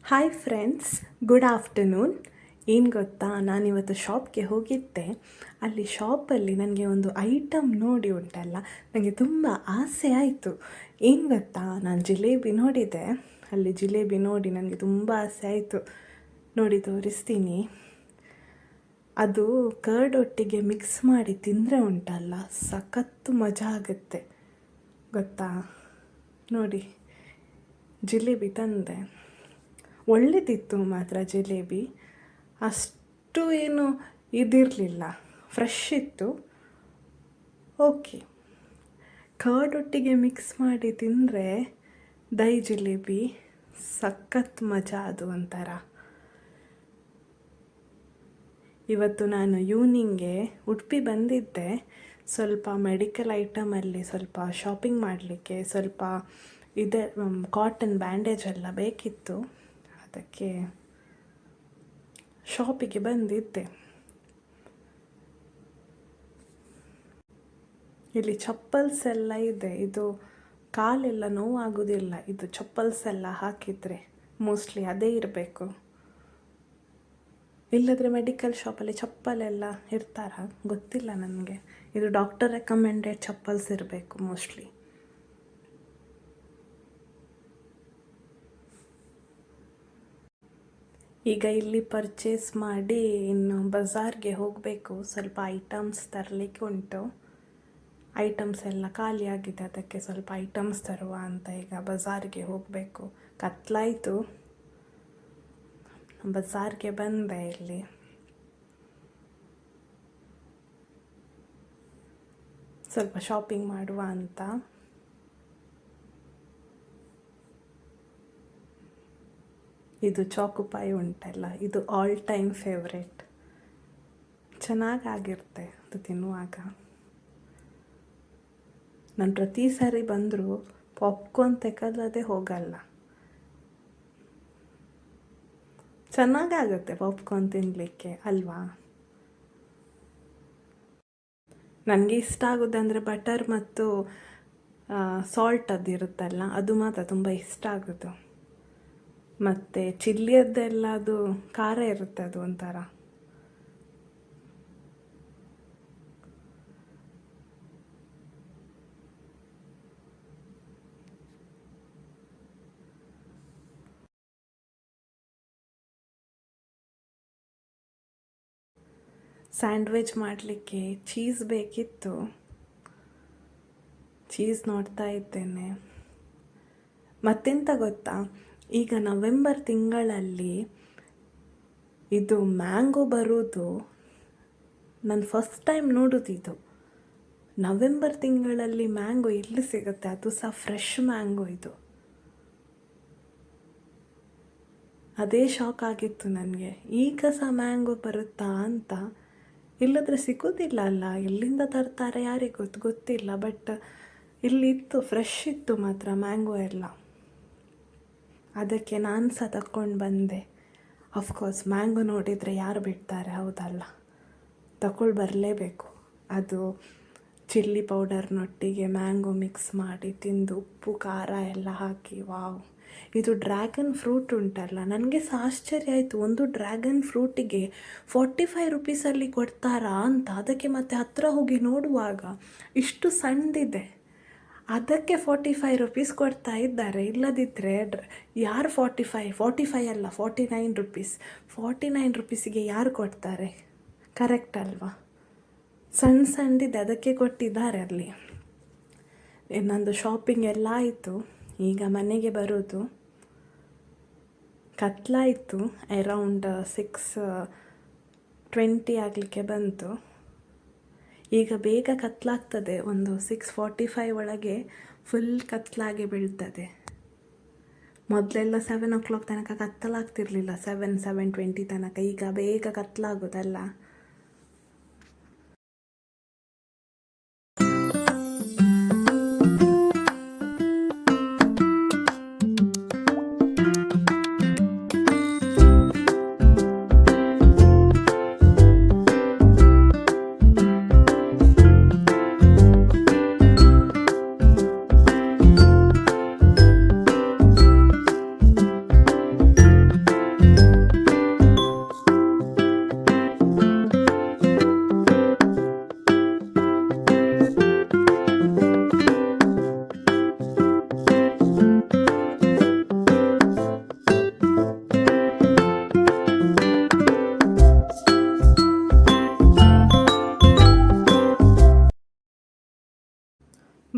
Hi friends, good afternoon. ಏನು ಗೊತ್ತಾ, ನಾನಿವತ್ತು ಶಾಪ್ಗೆ ಹೋಗಿದ್ದೆ. ಅಲ್ಲಿ ಶಾಪಲ್ಲಿ ನನಗೆ ಒಂದು ಐಟಮ್ ನೋಡಿ ಉಂಟಲ್ಲ, ನನಗೆ ತುಂಬ ಆಸೆ ಆಯಿತು. ಏನು ಗೊತ್ತಾ, ನಾನು ಜಿಲೇಬಿ ನೋಡಿದೆ. ಅಲ್ಲಿ ಜಿಲೇಬಿ ನೋಡಿ ನನಗೆ ತುಂಬ ಆಸೆ ಆಯಿತು. ನೋಡಿ ತೋರಿಸ್ತೀನಿ. ಅದು ಕರ್ಡ್ ಒಟ್ಟಿಗೆ ಮಿಕ್ಸ್ ಮಾಡಿ ತಿಂದರೆ ಉಂಟಲ್ಲ, ಸಖತ್ತು ಮಜಾ ಆಗುತ್ತೆ ಗೊತ್ತಾ. ನೋಡಿ, ಜಿಲೇಬಿ ತಂದೆ. ಒಳ್ಳೆದಿತ್ತು ಮಾತ್ರ ಜಿಲೇಬಿ. ಅಷ್ಟು ಏನು ಇದಿರಲಿಲ್ಲ, ಫ್ರೆಶ್ ಇತ್ತು. ಓಕೆ, ಕರ್ಡ್ ಒಟ್ಟಿಗೆ ಮಿಕ್ಸ್ ಮಾಡಿ ತಿಂದರೆ ದಹಿ ಜಿಲೇಬಿ ಸಖತ್ ಮಜಾ. ಅದು ಒಂಥರ. ಇವತ್ತು ನಾನು ಈವ್ನಿಂಗೆ ಉಡುಪಿ ಬಂದಿದ್ದೆ. ಸ್ವಲ್ಪ ಮೆಡಿಕಲ್ ಐಟಮಲ್ಲಿ ಸ್ವಲ್ಪ ಶಾಪಿಂಗ್ ಮಾಡಲಿಕ್ಕೆ, ಸ್ವಲ್ಪ ಇದೆ ಕಾಟನ್ ಬ್ಯಾಂಡೇಜ್ ಎಲ್ಲ ಬೇಕಿತ್ತು. ಅದಕ್ಕೆ ಶಾಪಿಗೆ ಬಂದಿದ್ದೆ. ಇಲ್ಲಿ ಚಪ್ಪಲ್ಸ್ ಎಲ್ಲ ಇದೆ. ಇದು ಕಾಲೆಲ್ಲ ನೋವಾಗೋದಿಲ್ಲ, ಇದು ಚಪ್ಪಲ್ಸ್ ಎಲ್ಲ ಹಾಕಿದರೆ. ಮೋಸ್ಟ್ಲಿ ಅದೇ ಇರಬೇಕು, ಇಲ್ಲದ್ರೆ ಮೆಡಿಕಲ್ ಶಾಪಲ್ಲಿ ಚಪ್ಪಲೆಲ್ಲ ಇರ್ತಾರ ಗೊತ್ತಿಲ್ಲ ನನಗೆ. ಇದು ಡಾಕ್ಟರ್ ರೆಕಮೆಂಡೆಡ್ ಚಪ್ಪಲ್ಸ್ ಇರಬೇಕು ಮೋಸ್ಟ್ಲಿ. ಈಗ ಇಲ್ಲಿ ಪರ್ಚೇಸ್ ಮಾಡಿ ಇನ್ನು ಬಜಾರ್ಗೆ ಹೋಗಬೇಕು. ಸ್ವಲ್ಪ ಐಟಮ್ಸ್ ತರಲಿಕ್ಕೆ ಉಂಟು. ಐಟಮ್ಸ್ ಎಲ್ಲ ಖಾಲಿ ಆಗಿದೆ, ಅದಕ್ಕೆ ಸ್ವಲ್ಪ ಐಟಮ್ಸ್ ತರುವ ಅಂತ ಈಗ ಬಜಾರ್ಗೆ ಹೋಗಬೇಕು. ಕತ್ಲಾಯಿತು, ಬಜಾರ್ಗೆ ಬಂದೆ. ಇಲ್ಲಿ ಸ್ವಲ್ಪ ಶಾಪಿಂಗ್ ಮಾಡುವ ಅಂತ. ಇದು ಚಾಕುಪಾಯಿ ಉಂಟಲ್ಲ, ಇದು ಆಲ್ ಟೈಮ್ ಫೇವ್ರೇಟ್. ಚೆನ್ನಾಗಾಗಿರುತ್ತೆ ಅದು ತಿನ್ನುವಾಗ. ನಾನು ಪ್ರತಿ ಸಾರಿ ಬಂದರೂ ಪಾಪ್ಕಾರ್ನ್ ತೆಗೆದದೇ ಹೋಗಲ್ಲ. ಚೆನ್ನಾಗಾಗುತ್ತೆ ಪಾಪ್ಕಾರ್ನ್ ತಿನ್ನಲಿಕ್ಕೆ ಅಲ್ವಾ. ನನಗೆ ಇಷ್ಟ ಆಗೋದಂದರೆ ಬಟರ್ ಮತ್ತು ಸಾಲ್ಟ್ ಅದು ಇರುತ್ತಲ್ಲ, ಅದು ಮಾತ್ರ ತುಂಬ ಇಷ್ಟ ಆಗೋದು. ಮತ್ತು ಚಿಲ್ಲಿಯದ್ದೆಲ್ಲ ಅದು ಖಾರ ಇರುತ್ತೆ, ಅದು ಒಂಥರ. ಸ್ಯಾಂಡ್ವಿಚ್ ಮಾಡಲಿಕ್ಕೆ ಚೀಸ್ ಬೇಕಿತ್ತು. ಚೀಸ್ ನೋಡ್ತಾ ಇದ್ದೇನೆ. ಮತ್ತೆಂತ ಗೊತ್ತಾ, ಈಗ ನವೆಂಬರ್ ತಿಂಗಳಲ್ಲಿ ಇದು ಮ್ಯಾಂಗೋ ಬರೋದು ನಾನು ಫಸ್ಟ್ ಟೈಮ್ ನೋಡೋದಿದು. ನವೆಂಬರ್ ತಿಂಗಳಲ್ಲಿ ಮ್ಯಾಂಗೋ ಎಲ್ಲಿ ಸಿಗುತ್ತೆ, ಅದು ಸಹ ಫ್ರೆಶ್ ಮ್ಯಾಂಗೋ. ಇದು ಅದೇ ಶಾಕ್ ಆಗಿತ್ತು ನನಗೆ. ಈಗ ಸಹ ಮ್ಯಾಂಗೋ ಬರುತ್ತಾ ಅಂತ. ಇಲ್ಲದ್ರೆ ಸಿಗೋದಿಲ್ಲ ಅಲ್ಲ, ಎಲ್ಲಿಂದ ತರ್ತಾರೆ ಯಾರಿಗೆ ಗೊತ್ತಿಲ್ಲ. ಬಟ್ ಇಲ್ಲಿ ಇತ್ತು, ಫ್ರೆಶ್ ಇತ್ತು ಮಾತ್ರ ಮ್ಯಾಂಗೋ ಎಲ್ಲ. ಅದಕ್ಕೆ ನಾನು ಸಹ ತಗೊಂಡು ಬಂದೆ. ಅಫ್ಕೋರ್ಸ್ ಮ್ಯಾಂಗೋ ನೋಡಿದರೆ ಯಾರು ಬಿಡ್ತಾರೆ, ಹೌದಲ್ಲ. ತಗೊಂಡು ಬರಲೇಬೇಕು. ಅದು ಚಿಲ್ಲಿ ಪೌಡರ್ನೊಟ್ಟಿಗೆ ಮ್ಯಾಂಗೋ ಮಿಕ್ಸ್ ಮಾಡಿ ತಿಂದು, ಉಪ್ಪು ಖಾರ ಎಲ್ಲ ಹಾಕಿ, ವಾವ್. ಇದು ಡ್ರ್ಯಾಗನ್ ಫ್ರೂಟ್ ಉಂಟಲ್ಲ, ನನಗೆ ಸಹ ಆಶ್ಚರ್ಯ ಆಯಿತು. ಒಂದು ಡ್ರ್ಯಾಗನ್ ಫ್ರೂಟಿಗೆ 45 ರುಪೀಸಲ್ಲಿ ಕೊಡ್ತಾರಾ ಅಂತ. ಅದಕ್ಕೆ ಮತ್ತೆ ಹತ್ತಿರ ಹೋಗಿ ನೋಡುವಾಗ ಇಷ್ಟು ಸಣ್ಣದಿದೆ, ಅದಕ್ಕೆ 45 ರುಪೀಸ್ ಕೊಡ್ತಾ ಇದ್ದಾರೆ. ಇಲ್ಲದಿದ್ದರೆ ಯಾರು 45 ಅಲ್ಲ, 49 ರುಪೀಸ್. 49 ರುಪೀಸಿಗೆ ಯಾರು ಕೊಡ್ತಾರೆ, ಕರೆಕ್ಟ್ ಅಲ್ವಾ. ಸಣ್ಣದಿದೆ, ಅದಕ್ಕೆ ಕೊಟ್ಟಿದ್ದಾರೆ ಅಲ್ಲಿ. ನಂದು ಶಾಪಿಂಗ್ ಎಲ್ಲ ಆಯಿತು. ಈಗ ಮನೆಗೆ ಬರೋದು. ಕತ್ಲಾಯಿತು, ಅರೌಂಡ್ 6:20 ಆಗಲಿಕ್ಕೆ ಬಂತು. ಈಗ ಬೇಗ ಕತ್ಲಾಗ್ತದೆ, ಒಂದು 6:45 ಒಳಗೆ ಫುಲ್ ಕತ್ಲಾಗಿ ಬೀಳ್ತದೆ. ಮೊದಲೆಲ್ಲ 7 o'clock ತನಕ ಕತ್ತಲಾಗ್ತಿರ್ಲಿಲ್ಲ, 7:20 ತನಕ. ಈಗ ಬೇಗ ಕತ್ಲಾಗೋದಲ್ಲ.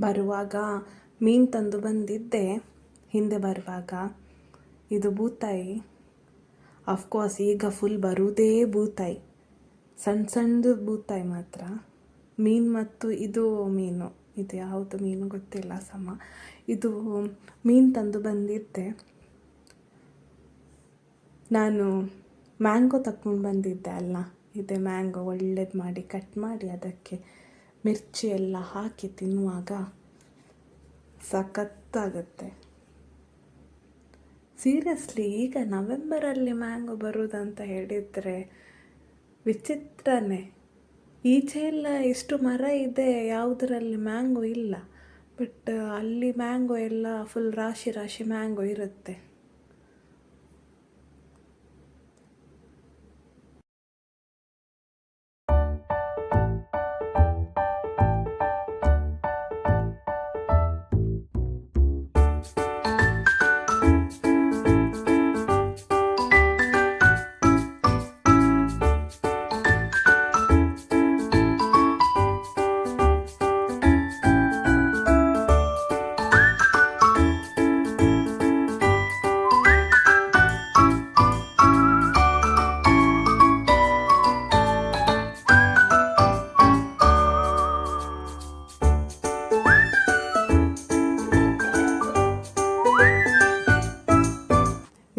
ಬರುವಾಗ ಮೀನು ತಂದು ಬಂದಿದ್ದೆ ಹಿಂದೆ ಬರುವಾಗ. ಇದು ಬೂತಾಯಿ. ಅಫ್ಕೋರ್ಸ್ ಈಗ ಫುಲ್ ಬರುವುದೇ ಬೂತಾಯಿ, ಸಣ್ಣ ಸಣ್ಣದು ಬೂತಾಯಿ ಮಾತ್ರ. ಮೀನು ಮತ್ತು ಇದು ಮೀನು, ಇದು ಯಾವುದು ಮೀನು ಗೊತ್ತಿಲ್ಲ ಸಮ. ಇದು ಮೀನು ತಂದು ಬಂದಿದ್ದೆ. ನಾನು ಮ್ಯಾಂಗೋ ತಗೊಂಡು ಬಂದಿದ್ದೆ ಅಲ್ಲ, ಇದೆ ಮ್ಯಾಂಗೋ ಒಳ್ಳೇದು ಮಾಡಿ ಕಟ್ ಮಾಡಿ ಅದಕ್ಕೆ ಮಿರ್ಚಿ ಎಲ್ಲ ಹಾಕಿ ತಿನ್ನುವಾಗ ಸಖತ್ತಾಗುತ್ತೆ. ಸೀರಿಯಸ್ಲಿ ಈಗ ನವೆಂಬರಲ್ಲಿ ಮ್ಯಾಂಗೋ ಬರುವುದಂತ ಹೇಳಿದರೆ ವಿಚಿತ್ರನೇ. ಈಚೆ ಎಲ್ಲ ಎಷ್ಟು ಮರ ಇದೆ, ಯಾವುದರಲ್ಲಿ ಮ್ಯಾಂಗೋ ಇಲ್ಲ. ಬಟ್ ಅಲ್ಲಿ ಮ್ಯಾಂಗೋ ಎಲ್ಲ ಫುಲ್ ರಾಶಿ ರಾಶಿ ಮ್ಯಾಂಗೋ ಇರುತ್ತೆ.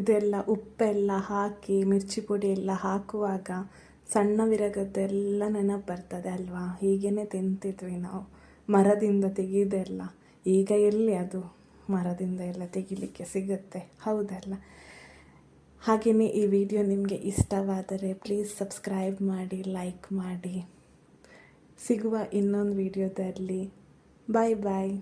ಇದೆಲ್ಲ ಉಪ್ಪೆಲ್ಲ ಹಾಕಿ ಮಿರ್ಚಿ ಪುಡಿ ಎಲ್ಲ ಹಾಕುವಾಗ ಸಣ್ಣವಿರಗದ್ದೆಲ್ಲ ನೆನಪು ಬರ್ತದೆ ಅಲ್ವಾ. ಹೀಗೇ ತಿಂತಿದ್ವಿ ನಾವು, ಮರದಿಂದ ತೆಗೆಯೋದೆಲ್ಲ. ಈಗ ಎಲ್ಲಿ ಅದು ಮರದಿಂದ ಎಲ್ಲ ತೆಗಿಲಿಕ್ಕೆ ಸಿಗುತ್ತೆ, ಹೌದಲ್ಲ. ಹಾಗೆಯೇ ಈ ವಿಡಿಯೋ ನಿಮಗೆ ಇಷ್ಟವಾದರೆ ಪ್ಲೀಸ್ ಸಬ್ಸ್ಕ್ರೈಬ್ ಮಾಡಿ, ಲೈಕ್ ಮಾಡಿ. ಸಿಗುವ ಇನ್ನೊಂದು ವಿಡಿಯೋದಲ್ಲಿ. ಬಾಯ್ ಬಾಯ್.